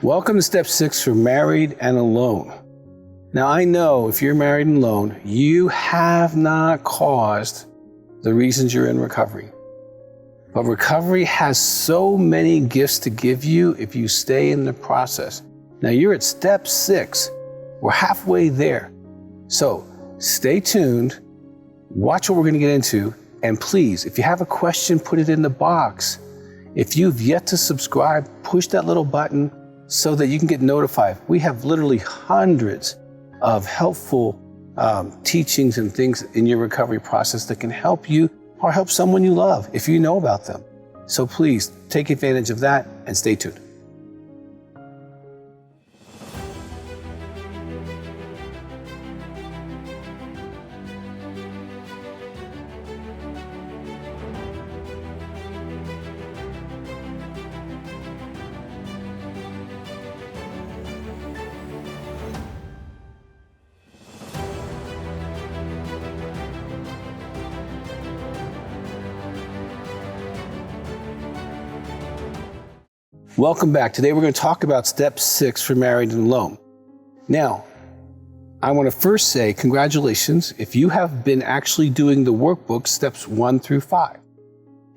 Welcome to step 6 for married and alone. Now I know if you're married and alone, you have not caused the reasons you're in recovery. But recovery has so many gifts to give you if you stay in the process. Now you're at step 6. We're halfway there. So stay tuned, watch what we're going to get into, and please, if you have a question, put it in the box. If you've yet to subscribe, push that little button so that you can get notified. We have literally hundreds of helpful teachings and things in your recovery process that can help you or help someone you love if you know about them. So please take advantage of that and stay tuned. Welcome back. Today we're going to talk about step 6 for married and alone. Now, I want to first say congratulations if you have been actually doing the workbook steps 1 through 5.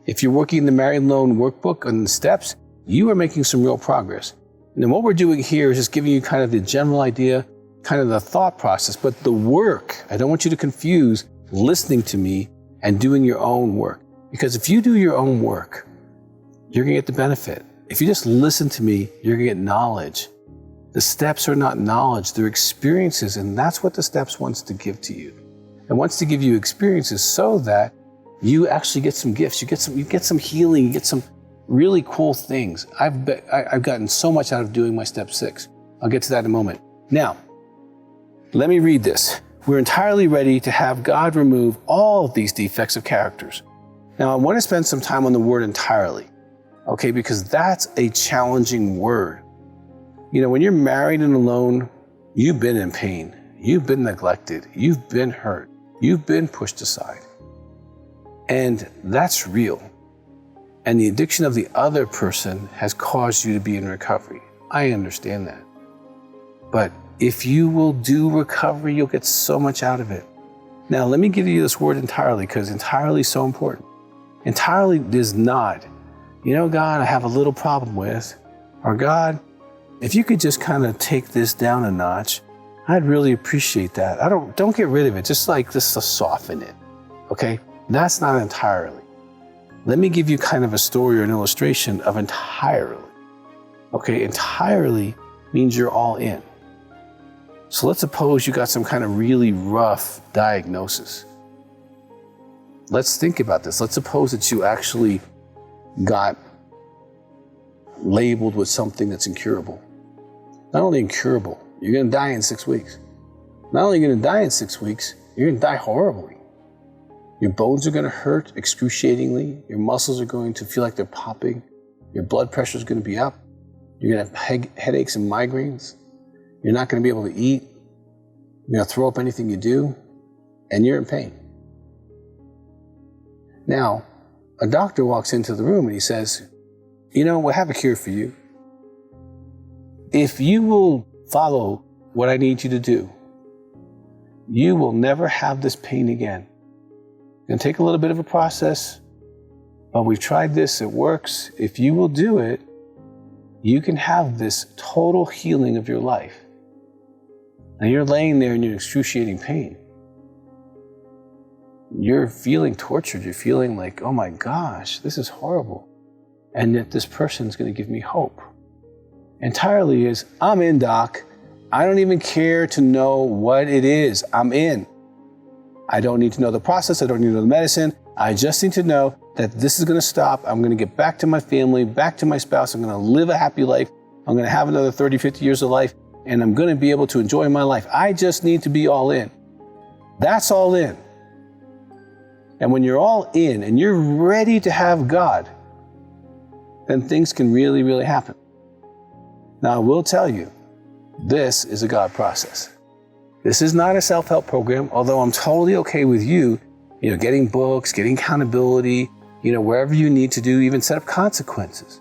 If you're working in the married and alone workbook on the steps, you are making some real progress. And then what we're doing here is just giving you kind of the general idea, kind of the thought process, but the work, I don't want you to confuse listening to me and doing your own work. Because if you do your own work, you're going to get the benefit. If you just listen to me, you're going to get knowledge. The steps are not knowledge, they're experiences, and that's what the steps wants to give to you. It wants to give you experiences so that you actually get some gifts, you get some healing, you get some really cool things. I've gotten so much out of doing my step 6. I'll get to that in a moment. Now, let me read this. We're entirely ready to have God remove all of these defects of characters. Now, I want to spend some time on the word entirely. Okay, because that's a challenging word. You know, when you're married and alone, you've been in pain, you've been neglected, you've been hurt, you've been pushed aside. And that's real. And the addiction of the other person has caused you to be in recovery. I understand that. But if you will do recovery, you'll get so much out of it. Now, let me give you this word entirely, because entirely is so important. Entirely is not, you know, God, I have a little problem with, or God, if you could just kind of take this down a notch, I'd really appreciate that. Don't get rid of it, just to soften it, okay? That's not entirely. Let me give you kind of a story or an illustration of entirely. Okay, entirely means you're all in. So let's suppose you got some kind of really rough diagnosis. Let's think about this. Let's suppose that you actually got labeled with something that's incurable. Not only incurable, you're going to die in 6 weeks. Not only are you going to die in 6 weeks, you're going to die horribly. Your bones are going to hurt excruciatingly. Your muscles are going to feel like they're popping. Your blood pressure is going to be up. You're going to have headaches and migraines. You're not going to be able to eat. You're going to throw up anything you do, and you're in pain. Now, a doctor walks into the room and he says, you know, we have a cure for you. If you will follow what I need you to do, you will never have this pain again. It's going to take a little bit of a process, but we've tried this, it works. If you will do it, you can have this total healing of your life. Now you're laying there in your excruciating pain. You're feeling tortured. You're feeling like, oh my gosh, this is horrible. And yet this person's going to give me hope. Entirely is, I'm in, doc. I don't even care to know what it is. I'm in. I don't need to know the process. I don't need to know the medicine. I just need to know that this is going to stop. I'm going to get back to my family, back to my spouse. I'm going to live a happy life. I'm going to have another 30, 50 years of life, and I'm going to be able to enjoy my life. I just need to be all in. That's all in. And when you're all in and you're ready to have God, then things can really, really happen. Now, I will tell you, this is a God process. This is not a self-help program, although I'm totally okay with you, getting books, getting accountability, wherever you need to do, even set up consequences.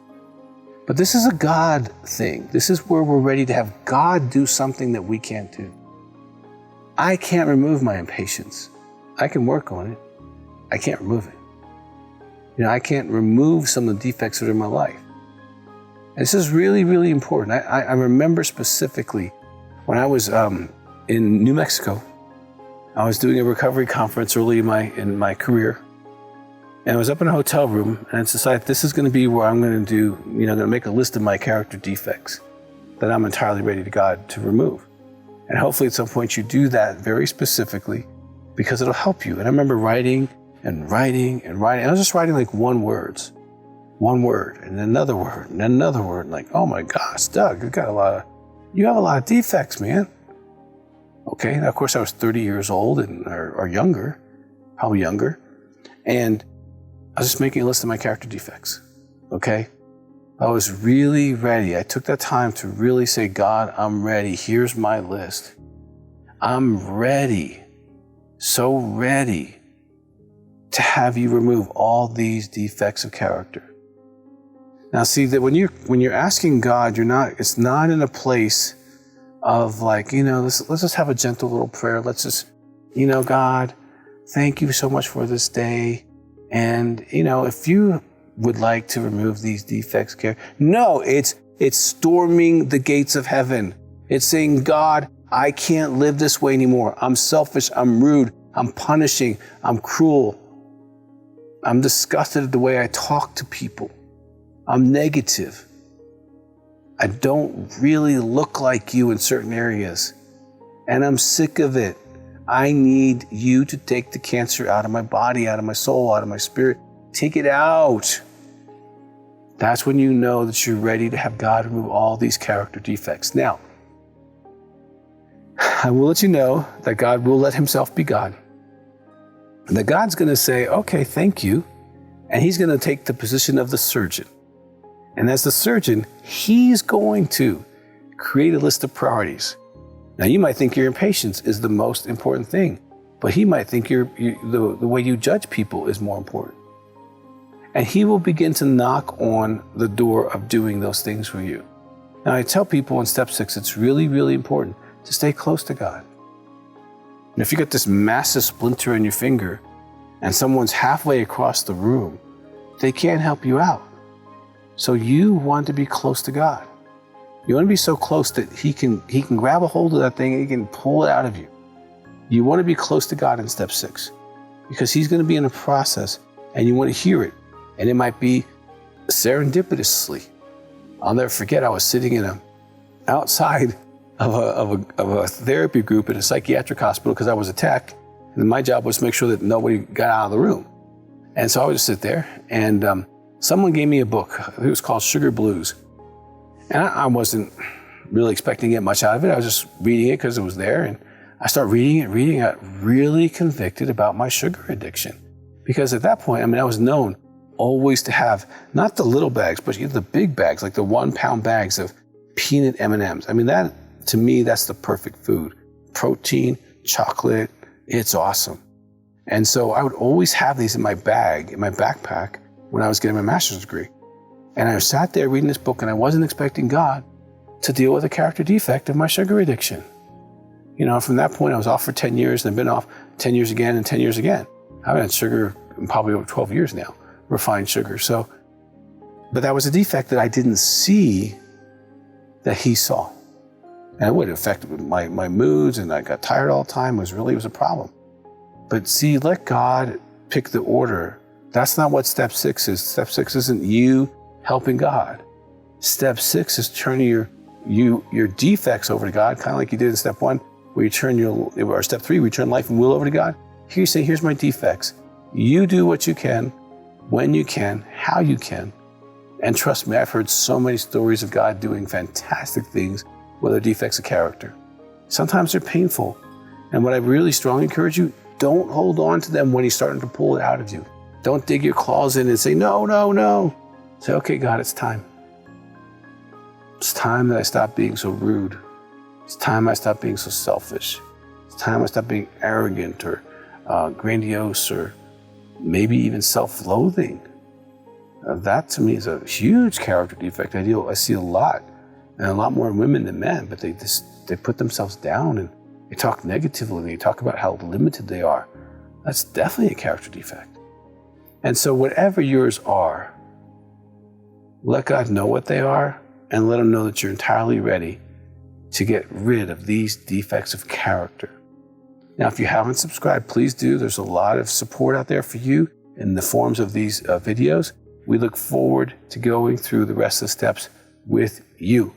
But this is a God thing. This is where we're ready to have God do something that we can't do. I can't remove my impatience. I can work on it. I can't remove it. I can't remove some of the defects that are in my life. And this is really, really important. I remember specifically when I was in New Mexico. I was doing a recovery conference early in my career. And I was up in a hotel room, and I decided this is going to be where I'm going to do, going to make a list of my character defects that I'm entirely ready to God to remove. And hopefully at some point you do that very specifically because it'll help you. And I remember writing and writing and writing. And I was just writing like one word, and another word, and another word. And like, oh my gosh, Doug, you have a lot of defects, man. Okay, now of course I was 30 years old or younger, probably younger. And I was just making a list of my character defects, okay? I was really ready. I took that time to really say, God, I'm ready. Here's my list. I'm ready, so ready to have you remove all these defects of character. Now see that when you're asking God, it's not in a place of like, let's just have a gentle little prayer. Let's just, God, thank you so much for this day. And, if you would like to remove these defects, no, it's storming the gates of heaven. It's saying, God, I can't live this way anymore. I'm selfish. I'm rude. I'm punishing. I'm cruel. I'm disgusted at the way I talk to people. I'm negative. I don't really look like you in certain areas. And I'm sick of it. I need you to take the cancer out of my body, out of my soul, out of my spirit. Take it out. That's when you know that you're ready to have God remove all these character defects. Now, I will let you know that God will let himself be God. And that God's going to say, okay, thank you. And he's going to take the position of the surgeon. And as the surgeon, he's going to create a list of priorities. Now, you might think your impatience is the most important thing, but he might think the way you judge people is more important. And he will begin to knock on the door of doing those things for you. Now, I tell people in step 6, it's really, really important to stay close to God. And if you got this massive splinter in your finger and someone's halfway across the room, they can't help you out. So you want to be close to God. You want to be so close that he can grab a hold of that thing and he can pull it out of you. You want to be close to God in step 6 because he's going to be in a process and you want to hear it. And it might be serendipitously. I'll never forget, I was sitting outside of a therapy group in a psychiatric hospital because I was a tech. And my job was to make sure that nobody got out of the room. And so I would just sit there and someone gave me a book. It was called Sugar Blues. And I wasn't really expecting to get much out of it. I was just reading it because it was there. And I started reading it. I got really convicted about my sugar addiction. Because at that point, I was known always to have, not the little bags, but the big bags, like the 1 pound bags of peanut M&Ms. That, to me, that's the perfect food. Protein, chocolate, it's awesome. And so I would always have these in my bag, in my backpack, when I was getting my master's degree. And I sat there reading this book and I wasn't expecting God to deal with the character defect of my sugar addiction. From that point, I was off for 10 years and I've been off 10 years again and 10 years again. I've had sugar in probably over 12 years now, refined sugar. But that was a defect that I didn't see that he saw. And it would affect my moods and I got tired all the time. It was a problem. But see, let God pick the order. That's not what step 6 is. Step 6 isn't you helping God. Step 6 is turning your defects over to God, kind of like you did in step 1, where you turn or step 3, where you turn life and will over to God. Here you say, here's my defects. You do what you can, when you can, how you can. And trust me, I've heard so many stories of God doing fantastic things with their defects of character. Sometimes they're painful. And what I really strongly encourage you, don't hold on to them when he's starting to pull it out of you. Don't dig your claws in and say, no, no, no. Say, okay, God, it's time. It's time that I stop being so rude. It's time I stop being so selfish. It's time I stop being arrogant or grandiose or maybe even self-loathing. That to me is a huge character defect. I see a lot, and a lot more in women than men, but they put themselves down and they talk negatively. They talk about how limited they are. That's definitely a character defect. And so whatever yours are, let God know what they are and let him know that you're entirely ready to get rid of these defects of character. Now, if you haven't subscribed, please do. There's a lot of support out there for you in the forms of these videos. We look forward to going through the rest of the steps with you.